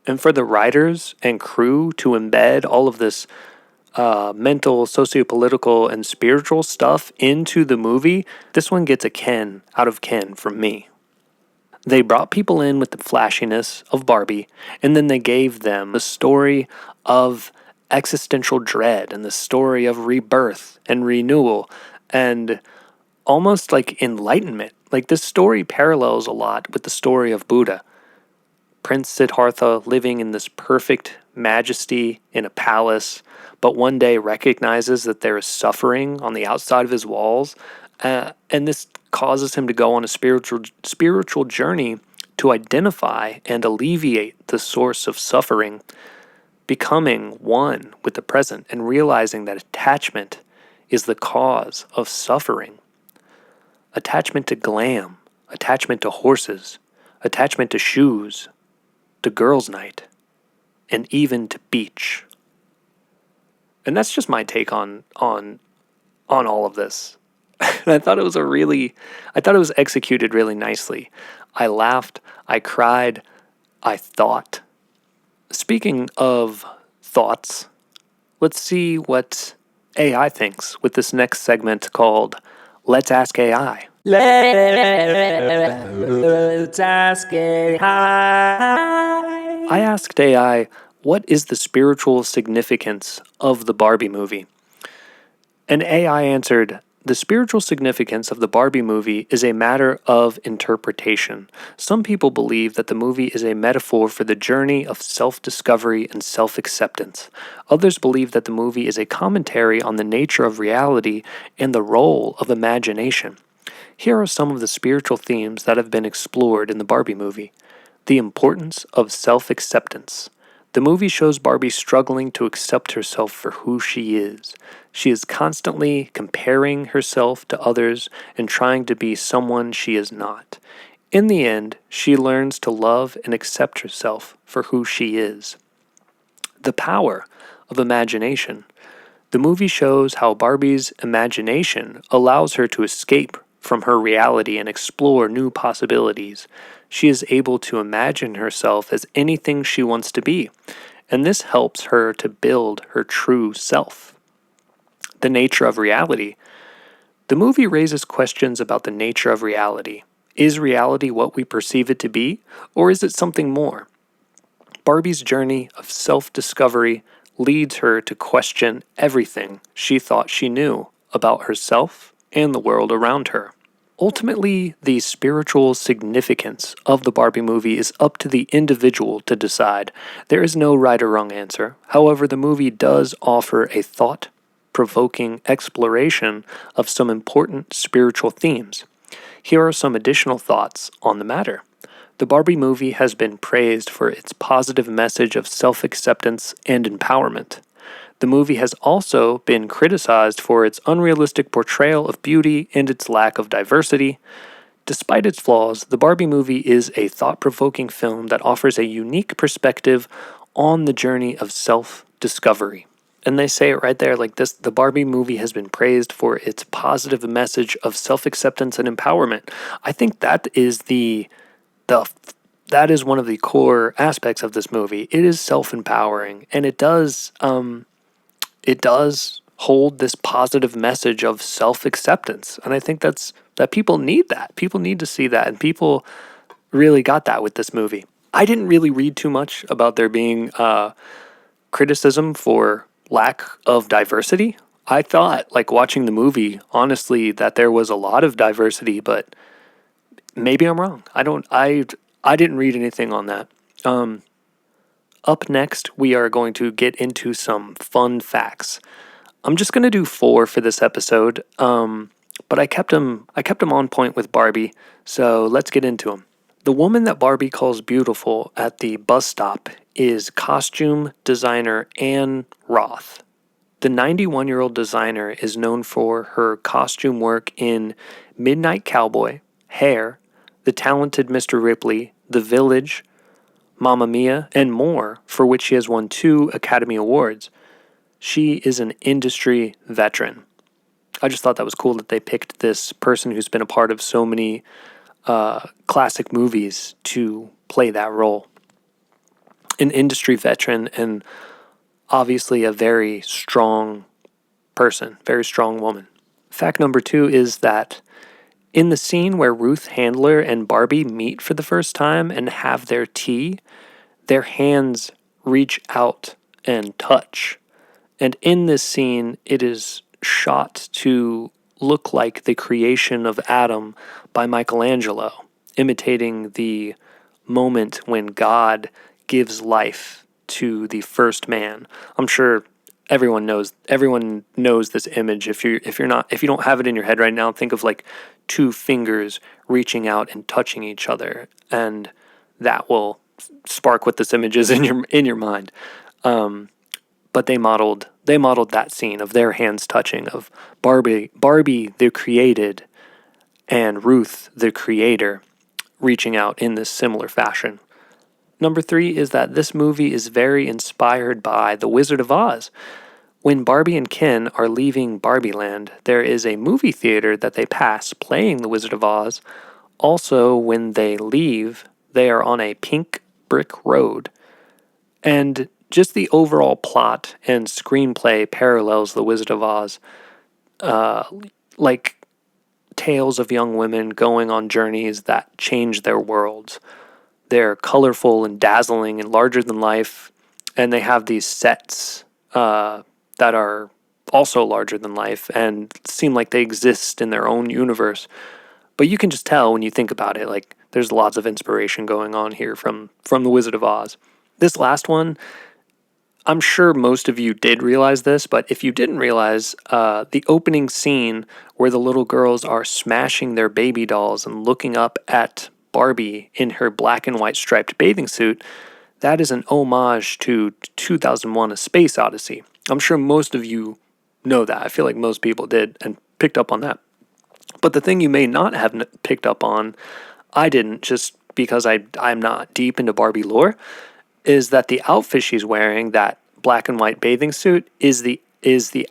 And for the writers and crew to embed all of this mental, sociopolitical, and spiritual stuff into the movie, this one gets a Ken out of Ken from me. They brought people in with the flashiness of Barbie, and then they gave them the story of existential dread and the story of rebirth and renewal and almost like enlightenment. Like, this story parallels a lot with the story of Buddha. Prince Siddhartha living in this perfect majesty in a palace, but one day recognizes that there is suffering on the outside of his walls, and this causes him to go on a spiritual journey to identify and alleviate the source of suffering, becoming one with the present and realizing that attachment is the cause of suffering. Attachment to glam, attachment to horses, attachment to shoes, to girls' night, and even to beach. And that's just my take on all of this. And I thought it was executed really nicely. I laughed, I cried, I thought. Speaking of thoughts, let's see what AI thinks with this next segment called Let's Ask AI. Let's ask AI. I asked AI, what is the spiritual significance of the Barbie movie? And AI answered, the spiritual significance of the Barbie movie is a matter of interpretation. Some people believe that the movie is a metaphor for the journey of self-discovery and self-acceptance. Others believe that the movie is a commentary on the nature of reality and the role of imagination. Here are some of the spiritual themes that have been explored in the Barbie movie. The importance of self-acceptance. The movie shows Barbie struggling to accept herself for who she is. She is constantly comparing herself to others and trying to be someone she is not. In the end, she learns to love and accept herself for who she is. The power of imagination. The movie shows how Barbie's imagination allows her to escape from her reality and explore new possibilities. She is able to imagine herself as anything she wants to be, and this helps her to build her true self. The nature of reality. The movie raises questions about the nature of reality. Is reality what we perceive it to be, or is it something more? Barbie's journey of self-discovery leads her to question everything she thought she knew about herself and the world around her. Ultimately, the spiritual significance of the Barbie movie is up to the individual to decide. There is no right or wrong answer. However, the movie does offer a thought-provoking exploration of some important spiritual themes. Here are some additional thoughts on the matter. The Barbie movie has been praised for its positive message of self-acceptance and empowerment. The movie has also been criticized for its unrealistic portrayal of beauty and its lack of diversity. Despite its flaws, the Barbie movie is a thought-provoking film that offers a unique perspective on the journey of self-discovery. And they say it right there, like this, the Barbie movie has been praised for its positive message of self-acceptance and empowerment. I think that is that is one of the core aspects of this movie. It is self-empowering, and it does hold this positive message of self-acceptance. And I think that people need that. People need to see that, and people really got that with this movie. I didn't really read too much about there being criticism for lack of diversity. I thought, like watching the movie, honestly, that there was a lot of diversity, but maybe I'm wrong. I didn't read anything on that. Up next, we are going to get into some fun facts. I'm just going to do 4 for this episode, but I kept them on point with Barbie, so let's get into them. The woman that Barbie calls beautiful at the bus stop is costume designer Anne Roth. The 91-year-old designer is known for her costume work in Midnight Cowboy, Hair, The Talented Mr. Ripley, The Village, Mamma Mia, and more, for which she has won 2 Academy Awards. She is an industry veteran. I just thought that was cool that they picked this person who's been a part of so many classic movies to play that role. An industry veteran and obviously a very strong person, very strong woman. Fact number 2 is that in the scene where Ruth Handler and Barbie meet for the first time and have their tea, their hands reach out and touch. And in this scene, it is shot to look like the creation of Adam by Michelangelo, imitating the moment when God gives life to the first man. I'm sure everyone knows this image. If you don't have it in your head right now, think of like 2 fingers reaching out and touching each other, and that will spark what this image is in your mind. But they modeled that scene of their hands touching, of Barbie the created and Ruth the creator reaching out in this similar fashion. Number 3 is that this movie is very inspired by The Wizard of Oz. When Barbie and Ken are leaving Barbie Land, there is a movie theater that they pass playing The Wizard of Oz. Also, when they leave, they are on a pink brick road. And just the overall plot and screenplay parallels The Wizard of Oz, like tales of young women going on journeys that change their worlds. They're colorful and dazzling and larger than life, and they have these sets that are also larger than life and seem like they exist in their own universe. But you can just tell when you think about it, like there's lots of inspiration going on here from The Wizard of Oz. This last one, I'm sure most of you did realize this, but if you didn't realize, the opening scene where the little girls are smashing their baby dolls and looking up at Barbie in her black and white striped bathing suit, that is an homage to 2001: A Space Odyssey. I'm sure most of you know that. I feel like most people did and picked up on that. But the thing you may not have picked up on, I didn't, just because I'm not deep into Barbie lore, is that the outfit she's wearing, that black and white bathing suit, is the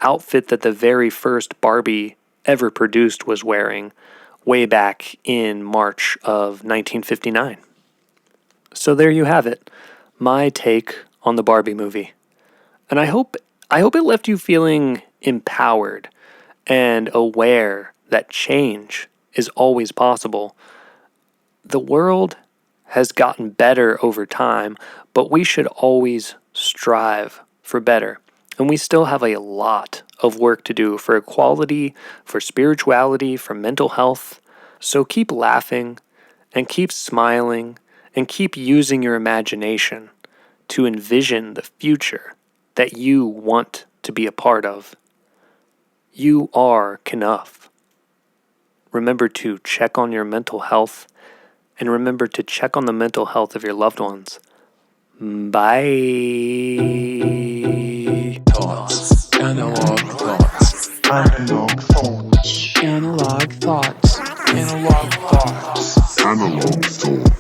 outfit that the very first Barbie ever produced was wearing way back in March of 1959. So there you have it, my take on the Barbie movie. And I hope it left you feeling empowered and aware that change is always possible. The world has gotten better over time, but we should always strive for better. And we still have a lot of work to do for equality, for spirituality, for mental health. So keep laughing and keep smiling and keep using your imagination to envision the future that you want to be a part of. You are Kenough. Remember to check on your mental health, and remember to check on the mental health of your loved ones. Bye. Thoughts. Analog thoughts. Analog thoughts. Analog thoughts. Analog thoughts. Analog thoughts.